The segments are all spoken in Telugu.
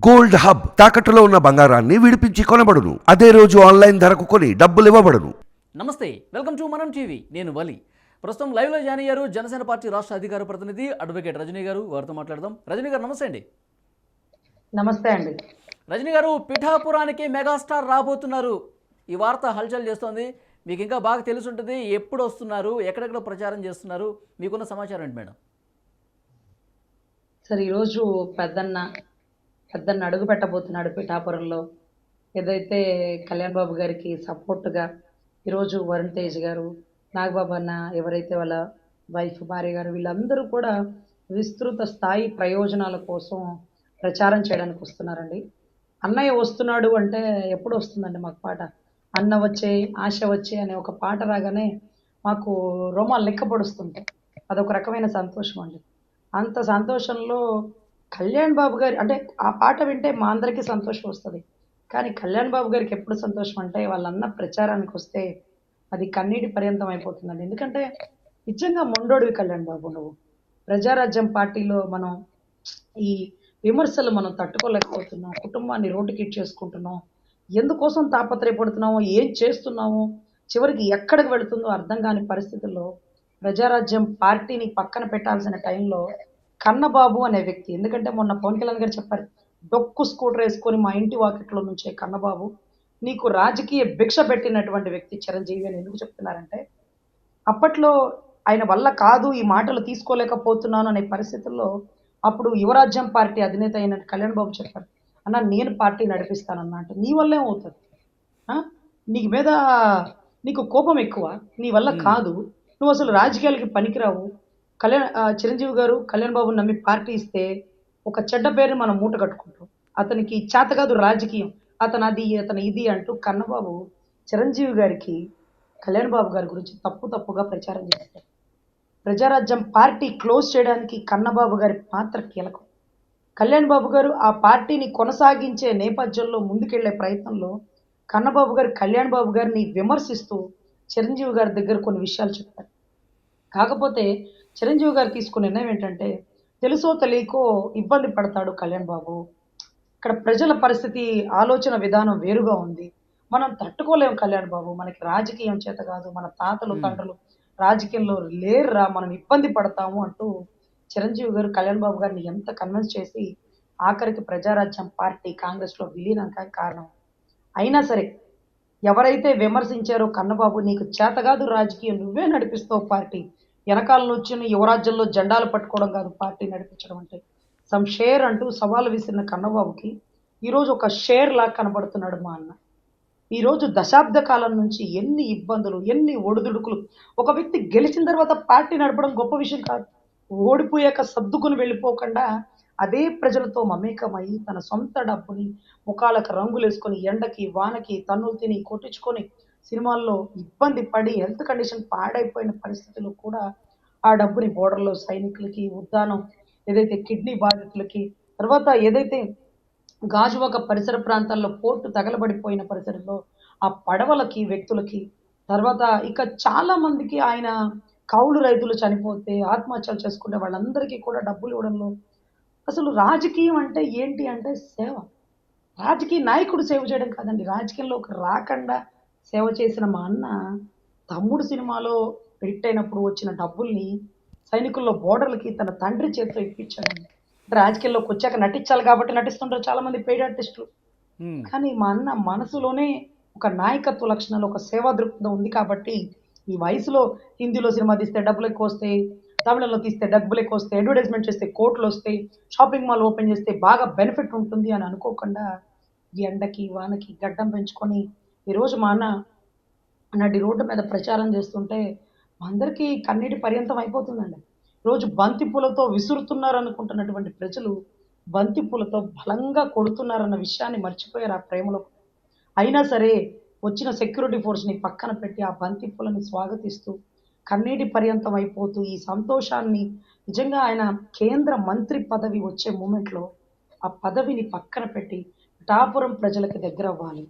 గోల్డ్ హబ్ తాకట్టులో ఉన్న బంగారాన్ని విడిపించి కొనబడును. అదే రోజు ఆన్లైన్ ధరకు కొని డబ్బులు ఇవ్వబడును. నమస్తే, వెల్కమ్ టు మనం టీవీ. నేను వలి. ప్రస్తుతం లైవ్లో జాయిన్ అయ్యారు జనసేన పార్టీ రాష్ట్ర అధికార ప్రతినిధి అడ్వకేట్ రజనీ గారు. వారితో మాట్లాడదాం. రజనీ గారు నమస్తే అండి. నమస్తే అండి. రజనీ గారు, పిఠాపురానికి మెగాస్టార్ రాబోతున్నారు. ఈ వార్త హల్చల్ చేస్తోంది. మీకు ఇంకా బాగా తెలిసి ఉంటుంది. ఎప్పుడు వస్తున్నారు, ఎక్కడెక్కడ ప్రచారం చేస్తున్నారు, మీకున్న సమాచారం ఏంటి మేడం? సార్, ఈరోజు పెద్దన్న అడుగు పెట్టబోతున్నాడు పిఠాపురంలో. ఏదైతే కళ్యాణ్ బాబు గారికి సపోర్ట్గా ఈరోజు వరుణ్ తేజ్ గారు, నాగబాబు అన్న, ఎవరైతే వాళ్ళ వైఫ్ భార్య గారు, వీళ్ళందరూ కూడా విస్తృత స్థాయి ప్రయోజనాల కోసం ప్రచారం చేయడానికి వస్తున్నారండి. అన్నయ్య వస్తున్నాడు అంటే ఎప్పుడు వస్తుందండి మాకు పాట? అన్న వచ్చే ఆశ వచ్చే అనే ఒక పాట రాగానే మాకు రోమాలు లెక్క పొడుస్తుంటాయి. అదొక రకమైన సంతోషం అండి. అంత సంతోషంలో కళ్యాణ్ బాబు గారి అంటే ఆ పాట వింటే మా అందరికీ సంతోషం వస్తుంది. కానీ కళ్యాణ్ బాబు గారికి ఎప్పుడు సంతోషం అంటే వాళ్ళన్న ప్రచారానికి వస్తే అది కన్నీటి పర్యంతం అయిపోతుందండి. ఎందుకంటే నిజంగా మొండోడివి కళ్యాణ్ బాబు నువ్వు. ప్రజారాజ్యం పార్టీలో మనం ఈ విమర్శలు మనం తట్టుకోలేకపోతున్నాం. కుటుంబాన్ని రోడ్డుకిచ్చేసుకుంటున్నాం. ఎందుకోసం తాపత్రయపడుతున్నామో, ఏం చేస్తున్నామో, చివరికి ఎక్కడికి వెళుతుందో అర్థం కాని పరిస్థితుల్లో ప్రజారాజ్యం పార్టీని పక్కన పెట్టాల్సిన టైంలో కన్నబాబు అనే వ్యక్తి, ఎందుకంటే మొన్న పవన్ కళ్యాణ్ గారు చెప్పారు, డొక్కు స్కూటర్ వేసుకొని మా ఇంటి వాకిట్లో నుంచే కన్నబాబు నీకు రాజకీయ భిక్ష పెట్టినటువంటి వ్యక్తి చిరంజీవి అని ఎందుకు చెప్తున్నారంటే, అప్పట్లో ఆయన వల్ల కాదు ఈ మాటలు తీసుకోలేకపోతున్నాను అనే పరిస్థితుల్లో అప్పుడు యువరాజ్యం పార్టీ అధినేత అయిన కళ్యాణ్ బాబు చెప్పారు, అన్న నేను పార్టీ నడిపిస్తానన్నా. అంటే నీ వల్ల ఏమవుతుంది? నీకు మీద నీకు కోపం ఎక్కువ, నీ వల్ల కాదు, నువ్వు అసలు రాజకీయాలకి పనికిరావు. చిరంజీవి గారు కళ్యాణ్ బాబుని నమ్మి పార్టీ ఇస్తే ఒక చెడ్డ పేరుని మనం మూట కట్టుకుంటాం. అతనికి చేత కాదు రాజకీయం, అతను అది అతను ఇది అంటూ కన్నబాబు చిరంజీవి గారికి కళ్యాణ్ బాబు గారి గురించి తప్పుగా ప్రచారం చేస్తారు. ప్రజారాజ్యం పార్టీ క్లోజ్ చేయడానికి కన్నబాబు గారి పాత్ర కీలకం. కళ్యాణ్ బాబు గారు ఆ పార్టీని కొనసాగించే నేపథ్యంలో ముందుకెళ్లే ప్రయత్నంలో కన్నబాబు గారు కళ్యాణ్ బాబు గారిని విమర్శిస్తూ చిరంజీవి గారి దగ్గర కొన్ని విషయాలు చెప్పారు. కాకపోతే చిరంజీవి గారు తీసుకున్న నిర్ణయం ఏంటంటే, తెలుసో తెలియకో ఇబ్బంది పడతాడు కళ్యాణ్ బాబు, ఇక్కడ ప్రజల పరిస్థితి ఆలోచన విధానం వేరుగా ఉంది, మనం తట్టుకోలేం కళ్యాణ్ బాబు, మనకి రాజకీయం చేత కాదు, మన తాతలు తండ్రులు రాజకీయంలో లేరురా, మనం ఇబ్బంది పడతాము అంటూ చిరంజీవి గారు కళ్యాణ్ బాబు గారిని ఎంత కన్విన్స్ చేసి ఆఖరికి ప్రజారాజ్యం పార్టీ కాంగ్రెస్లో విలీనానికి కారణం. అయినా సరే ఎవరైతే విమర్శించారో కన్నబాబు నీకు చేతగాదు రాజకీయం, నువ్వే నడిపిస్తావు పార్టీ, వెనకాల వచ్చిన యువరాజ్యంలో జెండాలు పట్టుకోవడం కాదు పార్టీ నడిపించడం అంటే, సమ్ షేర్ అంటూ సవాలు విసిరిన కన్నబాబుకి ఈరోజు ఒక షేర్ లాగా కనబడుతున్నాడు మా అన్న. ఈరోజు దశాబ్ద కాలం నుంచి ఎన్ని ఇబ్బందులు, ఎన్ని ఒడిదుడుకులు. ఒక వ్యక్తి గెలిచిన తర్వాత పార్టీ నడపడం గొప్ప విషయం కాదు. ఓడిపోయాక సర్దుకుని వెళ్ళిపోకుండా అదే ప్రజలతో మమేకమై తన సొంత డబ్బుని ముఖాలకు రంగులేసుకొని ఎండకి వానకి తన్నులు తిని కొట్టించుకొని సినిమాల్లో ఇబ్బంది పడి హెల్త్ కండిషన్ పాడైపోయిన పరిస్థితుల్లో కూడా ఆ డబ్బుని బోర్డర్లో సైనికులకి, ఉద్దానం ఏదైతే కిడ్నీ బాధితులకి, తర్వాత ఏదైతే గాజువాక పరిసర ప్రాంతాల్లో పోర్టు తగలబడిపోయిన పరిసరంలో ఆ పడవలకి, వ్యక్తులకి, తర్వాత ఇక చాలా మందికి ఆయన కౌలు రైతులు చనిపోతే ఆత్మహత్యలు చేసుకునే వాళ్ళందరికీ కూడా డబ్బులు ఇవ్వడంలో అసలు రాజకీయం అంటే ఏంటి అంటే సేవ. రాజకీయ నాయకుడు సేవ చేయడం కాదండి. రాజకీయంలోకి రాకుండా సేవ చేసిన మా అన్న తమ్ముడు సినిమాలో హిట్ అయినప్పుడు వచ్చిన డబ్బుల్ని సైనికుల్లో బోర్డర్‌లకి తన తండ్రి చేత్తో ఇప్పించాడండి. రాజకీయాల్లోకి వచ్చాక నటించాలి కాబట్టి నటిస్తుంటారు చాలామంది పెయిడ్ ఆర్టిస్టులు. హ్మ్. కానీ మా అన్న మనసులోనే ఒక నాయకత్వ లక్షణాలు, ఒక సేవా దృక్పథం ఉంది కాబట్టి ఈ వయసులో హిందీలో సినిమా తీస్తే డబ్బులెక్కువొస్తాయి, తమిళంలో తీస్తే డబ్బులెక్కువొస్తాయి, అడ్వర్టైజ్‌మెంట్ చేస్తే కోట్లొస్తాయి, షాపింగ్ మాల్ ఓపెన్ చేస్తే బాగా బెనిఫిట్ ఉంటుంది అని అనుకోకుండా ఈ ఎండకి, వానకి గడ్డం పెంచుకొని ఈరోజు మా అన్న నడి రోడ్డు మీద ప్రచారం చేస్తుంటే మా అందరికీ కన్నీటి పర్యంతం అయిపోతుందండి. రోజు బంతి పూలతో విసురుతున్నారనుకుంటున్నటువంటి ప్రజలు బంతి పూలతో బలంగా కొడుతున్నారన్న విషయాన్ని మర్చిపోయారు ఆ ప్రేమలో. అయినా సరే వచ్చిన సెక్యూరిటీ ఫోర్స్‌ని పక్కన పెట్టి ఆ బంతి పూలని స్వాగతిస్తూ కన్నీటి పర్యంతం అయిపోతూ ఈ సంతోషాన్ని నిజంగా ఆయన కేంద్ర మంత్రి పదవి వచ్చే మూమెంట్‌లో ఆ పదవిని పక్కన పెట్టి పిఠాపురం ప్రజలకి దగ్గరవ్వాలి.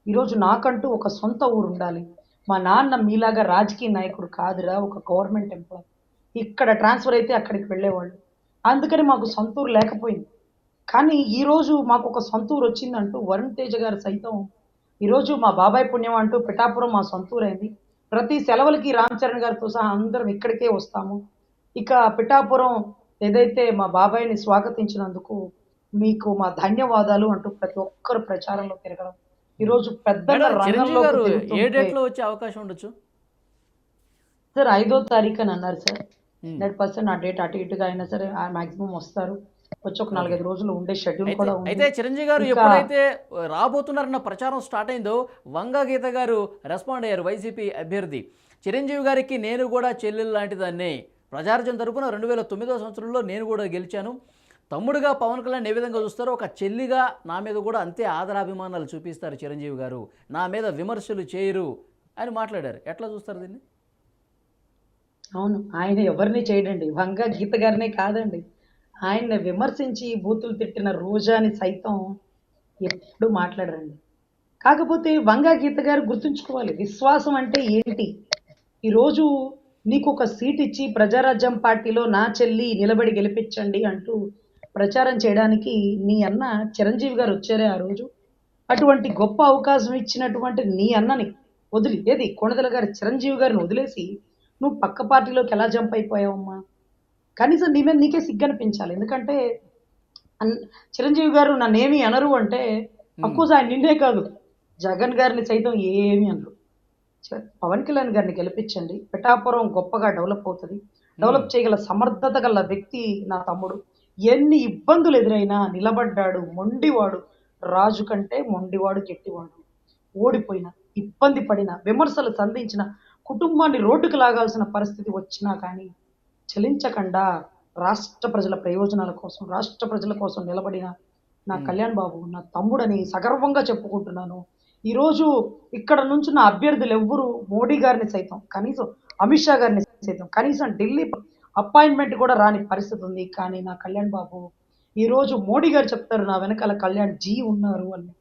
ఈరోజు నాకంటూ ఒక సొంత ఊరుండాలి. మా నాన్న మీలాగా రాజకీయ నాయకుడు కాదురా, ఒక గవర్నమెంట్ ఎంప్లాయీ. ఇక్కడ ట్రాన్స్‌ఫర్ అయితే అక్కడికి వెళ్ళేవాళ్ళు. అందుకని మాకు సొంత ఊరు లేకపోయింది. కానీ ఈరోజు మాకు ఒక సొంత ఊరు వచ్చిందంటూ వరుణ్ తేజ గారు సైతం ఈరోజు మా బాబాయ్ పుణ్యం అంటూ పిఠాపురం మా సొంత ఊరైంది. ప్రతి సెలవులకి రామ్ చరణ్ గారితో సహా అందరం ఇక్కడికే వస్తాము. ఇక పిఠాపురం ఏదైతే మా బాబాయ్ని స్వాగతించినందుకు మీకు మా ధన్యవాదాలు అంటూ ప్రతి ఒక్కరు ప్రచారంలో తిరగడం. ఈరోజు పెద్దన్న మేడం చిరంజీవి రంగంలోకి గారు ఏ దిగుతుంటే డేట్లో వచ్చే అవకాశం ఉండొచ్చు? సార్ 5వ తారీఖు అని అన్నారు సార్. ఉమ్. 100% నా డేట్ అటు ఇటుగా అయినా సరే మాక్సిమం వస్తారు. వచ్చి ఒక ఓకే. 4, 5 రోజులు ఉండే షెడ్యూల్ అయితే కూడా ఉంది. అయితే చిరంజీవి గారు ఇంకా ఎప్పుడైతే రాబోతున్నారన్న ప్రచారం స్టార్ట్ అయిందో వంగా గీత గారు రెస్పాండ్ అయ్యారు, వైసీపీ అభ్యర్థి. చిరంజీవి గారికి నేను కూడా చెల్లెలు లాంటిదాన్ని, ప్రజారాజ్యం తరపున 2009వ సంవత్సరంలో నేను కూడా గెలిచాను, తమ్ముడుగా పవన్ కళ్యాణ్ ఏ విధంగా చూస్తారో ఒక చెల్లిగా నా మీద కూడా అంతే ఆదరాభిమానాలు చూపిస్తారు చిరంజీవి గారు, నా మీద విమర్శలు చేయరు అని మాట్లాడారు. ఎట్లా చూస్తారు దీన్ని? అవును. ఆయన ఎవరిని చేయడండి. వంగ గీత గారినే కాదండి. ఆయన్ని విమర్శించి బూతులు తిట్టిన రోజాని సైతం ఎప్పుడు మాట్లాడరండి. కాకపోతే వంగ గీత గారు గుర్తుంచుకోవాలి. విశ్వాసం అంటే ఏంటి? ఈరోజు నీకొక సీట్ ఇచ్చి ప్రజారాజ్యం పార్టీలో నా చెల్లి నిలబడి గెలిపించండి అంటూ ప్రచారం చేయడానికి నీ అన్న చిరంజీవి గారు వచ్చారే ఆ రోజు. అటువంటి గొప్ప అవకాశం ఇచ్చినటువంటి నీ అన్నని వదిలి ఏది కొణిదెల గారి చిరంజీవి గారిని వదిలేసి నువ్వు పక్క పార్టీలోకి ఎలా జంప్ అయిపోయావమ్మా? కనీసం నీ మీద నీకే సిగ్గనిపించాలి. ఎందుకంటే చిరంజీవి గారు నన్నేమి అనరు అంటే అఫ్కోర్స్ ఆయన నిన్నే కాదు జగన్ గారిని సైతం ఏమి అనరు. పవన్ కళ్యాణ్ గారిని గెలిపించండి. పిఠాపురం గొప్పగా డెవలప్ అవుతుంది. డెవలప్ చేయగల సమర్థత గల వ్యక్తి నా తమ్ముడు. ఎన్ని ఇబ్బందులు ఎదురైనా నిలబడ్డాడు. మొండివాడు. రాజు కంటే మొండివాడు గట్టివాడు. ఓడిపోయిన, ఇబ్బంది పడిన, విమర్శలు సంధించిన, కుటుంబాన్ని రోడ్డుకు లాగాల్సిన పరిస్థితి వచ్చినా కానీ చలించకుండా రాష్ట్ర ప్రజల ప్రయోజనాల కోసం, రాష్ట్ర ప్రజల కోసం నిలబడిన నా కళ్యాణ్ బాబు నా తమ్ముడని సగర్వంగా చెప్పుకుంటున్నాను. ఈరోజు ఇక్కడ నుంచి నా అభ్యర్థులు ఎవ్వరు మోడీ గారిని సైతం, కనీసం అమిత్ షా గారిని సైతం, కనీసం ఢిల్లీ అపాయింట్మెంట్ కూడా రాని పరిస్థితి ఉంది. కానీ నా కళ్యాణ్ బాబు ఈరోజు మోడీ గారు చెప్తారు నా వెనకాల కళ్యాణ్ జీ ఉన్నారు అని.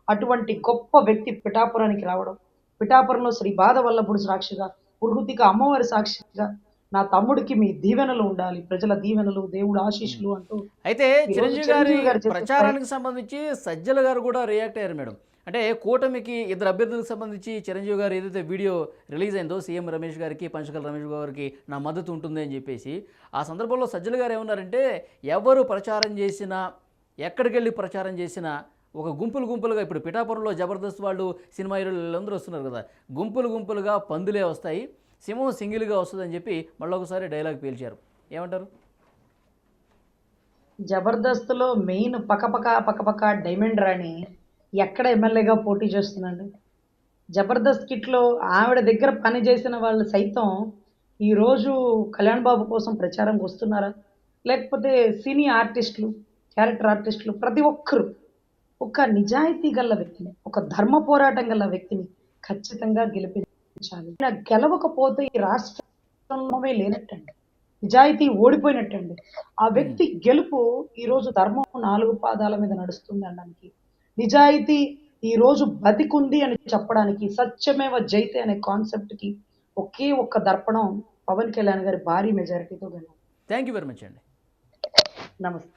అటువంటి గొప్ప వ్యక్తి పిఠాపురానికి రావడం, పిఠాపురంలో శ్రీ బాధ వల్లభుడు సాక్షిగా, పురుహుతిక అమ్మవారి సాక్షిగా నా తమ్ముడికి మీ దీవెనలు ఉండాలి, ప్రజల దీవెనలు, దేవుడు ఆశీస్సులు అంటూ అయితే ఈరోజు చిరంజీవి గారి చేసే ప్రచారానికి సంబంధించి సజ్జల గారు కూడా రియాక్ట్ అయ్యారు మేడం. అంటే కూటమికి ఇద్దరు అభ్యర్థులకు సంబంధించి చిరంజీవి గారు ఏదైతే వీడియో రిలీజ్ అయిందో సీఎం రమేష్ గారికి, పంచకల రమేష్ గారికి నా మద్దతు ఉంటుంది అని చెప్పేసి, ఆ సందర్భంలో సజ్జల గారు ఏమన్నారంటే ఎవరు ప్రచారం చేసినా, ఎక్కడికి వెళ్ళి ప్రచారం చేసినా ఒక గుంపులు గుంపులుగా, ఇప్పుడు పిఠాపురంలో జబర్దస్త్ వాళ్ళు సినిమా హీరోలు అందరూ వస్తున్నారు కదా, గుంపులు గుంపులుగా పందులే వస్తాయి, సింహం సింగిల్గా వస్తుందని చెప్పి మళ్ళీ ఒకసారి డైలాగ్ పేల్చారు. ఏమంటారు? జబర్దస్త్లో మెయిన్ పకపక డైమండ్ రాణి ఎక్కడ ఎమ్మెల్యేగా పోటీ చేస్తుందండి? జబర్దస్త్ కిట్లో ఆవిడ దగ్గర పని చేసిన వాళ్ళు సైతం ఈరోజు కళ్యాణ్ బాబు కోసం ప్రచారంకి వస్తున్నారా? లేకపోతే సినీ ఆర్టిస్టులు, క్యారెక్టర్ ఆర్టిస్టులు ప్రతి ఒక్కరు ఒక నిజాయితీ గల వ్యక్తిని, ఒక ధర్మ పోరాటం గల వ్యక్తిని ఖచ్చితంగా గెలిపించాలి. ఇలా గెలవకపోతే ఈ రాష్ట్రంలోనే లేనట్టండి, నిజాయితీ ఓడిపోయినట్టండి. ఆ వ్యక్తి గెలుపు ఈరోజు ధర్మం 4 పాదాల మీద నడుస్తుంది అనడానికి, నిజాయితీ ఈరోజు బతికుంది అని చెప్పడానికి, సత్యమేవ జైతే అనే కాన్సెప్ట్కి ఒకే ఒక్క దర్పణం పవన్ కళ్యాణ్ గారి భారీ మెజారిటీతో గెలవాలి. థ్యాంక్ యూ వెరీ మచ్ అండి. నమస్తే.